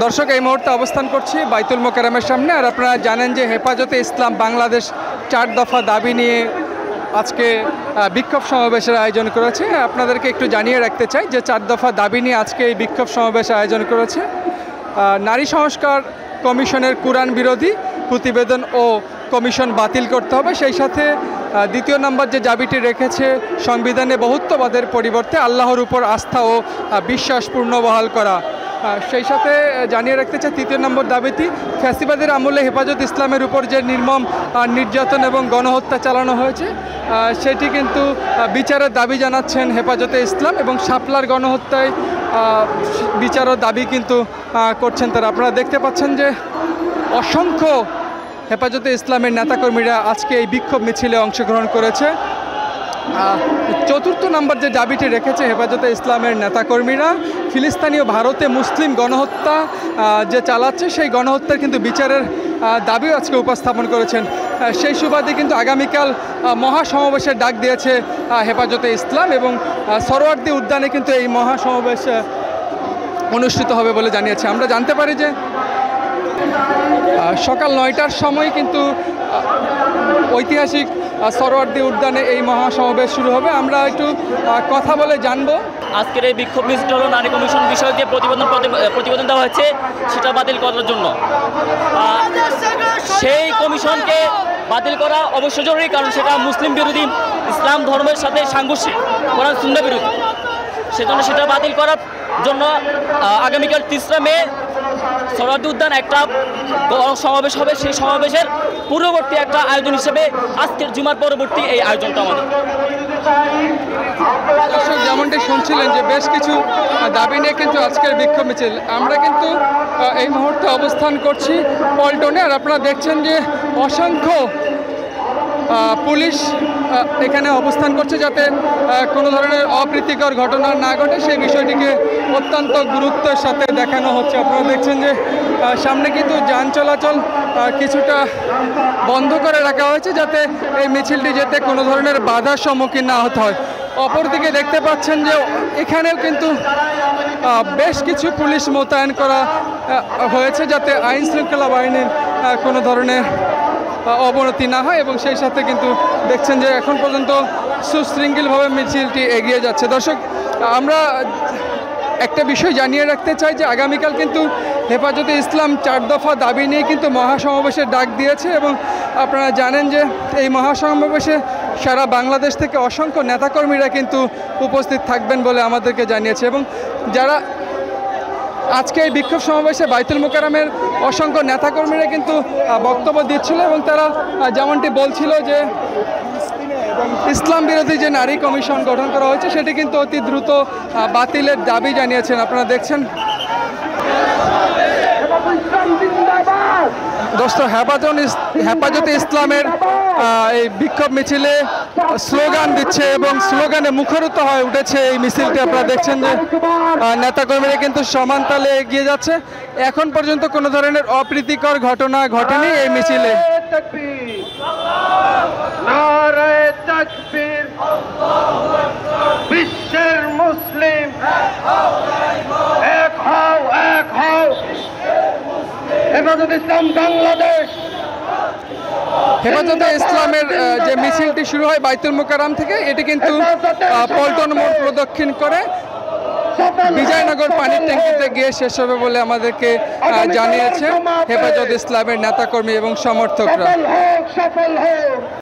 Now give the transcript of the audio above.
দর্শক এই মুহূর্তে অবস্থান করছি বাইতুল মোকাররমের সামনে। আর আপনারা জানেন যে হেফাজতে ইসলাম বাংলাদেশ 4 দফা দাবি নিয়ে আজকে বিক্ষোভ সমাবেশের আয়োজন করেছে। আপনাদেরকে একটু জানিয়ে রাখতে চাই যে 4 দফা দাবি নিয়ে আজকে এই বিক্ষোভ সমাবেশ আয়োজন করেছে। নারী সংস্কার কমিশনের কুরআন বিরোধী প্রতিবেদন ও কমিশন বাতিল করতে হবে, সেই সাথে দ্বিতীয় নম্বর যে দাবিটি রেখেছে সংবিধানে বহুত্ববাদের পরিবর্তে আল্লাহর উপর আস্থা ও বিশ্বাস পূর্ণবহাল করা। সেই সাথে জানিয়ে রাখতে চাই তৃতীয় নম্বর দাবিটি ফ্যাসিবাদের আমলে হেফাজত ইসলামের উপর যে নির্মম নির্যাতন এবং গণহত্যা চালানো হয়েছে সেটি কিন্তু বিচারের দাবি জানাচ্ছেন হেফাজতে ইসলাম, এবং শাপলার গণহত্যায় বিচারের দাবি কিন্তু করছেন তারা। আপনারা দেখতে পাচ্ছেন যে অসংখ্য হেফাজতে ইসলামের নেতাকর্মীরা আজকে এই বিক্ষোভ মিছিলে অংশগ্রহণ করেছে। চতুর্থ নম্বর যে দাবিটি রেখেছে হেফাজতে ইসলামের নেতাকর্মীরা ফিলিস্তিনীয় ভারতে মুসলিম গণহত্যা যে চালাচ্ছে সেই গণহত্যার কিন্তু বিচারের দাবিও আজকে উপস্থাপন করেছেন। সেই সুবাদে কিন্তু আগামীকাল মহাসমাবেশের ডাক দিয়েছে হেফাজতে ইসলাম, এবং সরোয়ার্দী উদ্যানে কিন্তু এই মহাসমাবেশ অনুষ্ঠিত হবে বলে জানিয়েছে। আমরা জানতে পারি যে সকাল 9টার সময় কিন্তু ঐতিহাসিক সরোয়ার্দী উদ্যানে এই মহাসমাবেশ শুরু হবে। আমরা একটু কথা বলে জানবো। আজকের এই বিক্ষোভ মিছিল হলো নারী কমিশন বিষয়ে যে প্রতিবেদন দেওয়া হয়েছে সেটা বাতিল করার জন্য। সেই কমিশনকে বাতিল করা অবশ্যই জরুরি, কারণ সেটা মুসলিম বিরোধী, ইসলাম ধর্মের সাথে সাংঘর্ষিক, কোরআন সুন্নাহ বিরোধী। সেজন্য সেটা বাতিল করার জন্য আগামীকাল 3রা মে সরোয়ার্দী উদ্যান একটা সমাবেশ হবে। সেই সমাবেশের পূর্ববর্তী একটা আয়োজন হিসেবে আজকের জুমার পরবর্তী এই আয়োজনটা আমাদের। দর্শক যেমনটি শুনছিলেন যে বেশ কিছু দাবি নিয়ে কিন্তু আজকের বিক্ষোভ মিছিল। আমরা কিন্তু এই মুহূর্তে অবস্থান করছি পল্টনে, আর আপনারা দেখছেন যে অসংখ্য পুলিশ এখানে অবস্থান করছে যাতে কোনো ধরনের অপ্রীতিকর ঘটনা না ঘটে, সেই বিষয়টিকে অত্যন্ত গুরুত্বের সাথে দেখানো হচ্ছে। আপনারা দেখছেন যে সামনে কিন্তু যান চলাচল কিছুটা বন্ধ করে রাখা হয়েছে যাতে এই মিছিলটি যেতে কোনো ধরনের বাধার সম্মুখীন না হতে হয়। অপরদিকে দেখতে পাচ্ছেন যে এখানেও কিন্তু বেশ কিছু পুলিশ মোতায়েন করা হয়েছে যাতে আইন শৃঙ্খলা বাহিনীর কোনো ধরনের অবনতি না হয়, এবং সেই সাথে কিন্তু দেখছেন যে এখন পর্যন্ত সুশৃঙ্খলভাবে মিছিলটি এগিয়ে যাচ্ছে। দর্শক আমরা একটা বিষয় জানিয়ে রাখতে চাই যে আগামীকাল কিন্তু হেফাজতে ইসলাম 4 দফা দাবি নিয়ে কিন্তু মহাসমাবেশের ডাক দিয়েছে, এবং আপনারা জানেন যে এই মহাসমাবেশে সারা বাংলাদেশ থেকে অসংখ্য নেতাকর্মীরা কিন্তু উপস্থিত থাকবেন বলে আমাদেরকে জানিয়েছে। এবং যারা আজকে এই বিক্ষোভ সমাবেশে বাইতুল মোকাররমের অসংখ্য নেতাকর্মীরা কিন্তু বক্তব্য দিচ্ছিল, এবং তারা যেমনটি বলছিল যে ইসলাম বিরোধী যে নারী কমিশন গঠন করা হয়েছে সেটি কিন্তু অতি দ্রুত বাতিলের দাবি জানিয়েছেন। আপনারা দেখছেন দোস্ত হেফাজতে ইসলামের এই বিক্ষোভ মিছিলে স্লোগান দিচ্ছে এবং স্লোগানে মুখরিত হয়ে উঠেছে এই মিছিলটি। আপনারা দেখছেন যে নেতাকর্মীরা কিন্তু সমান তালে এগিয়ে যাচ্ছে। এখন পর্যন্ত কোনো ধরনের অপ্রীতিকর ঘটনা ঘটেনি এই মিছিলে। বিশ্বের মুসলিম এক হও, এক হও। হেফাজতে ইসলাম বাংলাদেশ। হেফাজতে ইসলামের যে মিছিলটি শুরু হয় বাইতুল মোকাররম থেকে, এটি কিন্তু পল্টন মোড় প্রদক্ষিণ করে বিজয়নগর পানির ট্যাঙ্কিতে গিয়ে শেষ হবে বলে আমাদেরকে জানিয়েছে হেফাজতে ইসলামের নেতাকর্মী এবং সমর্থকরা।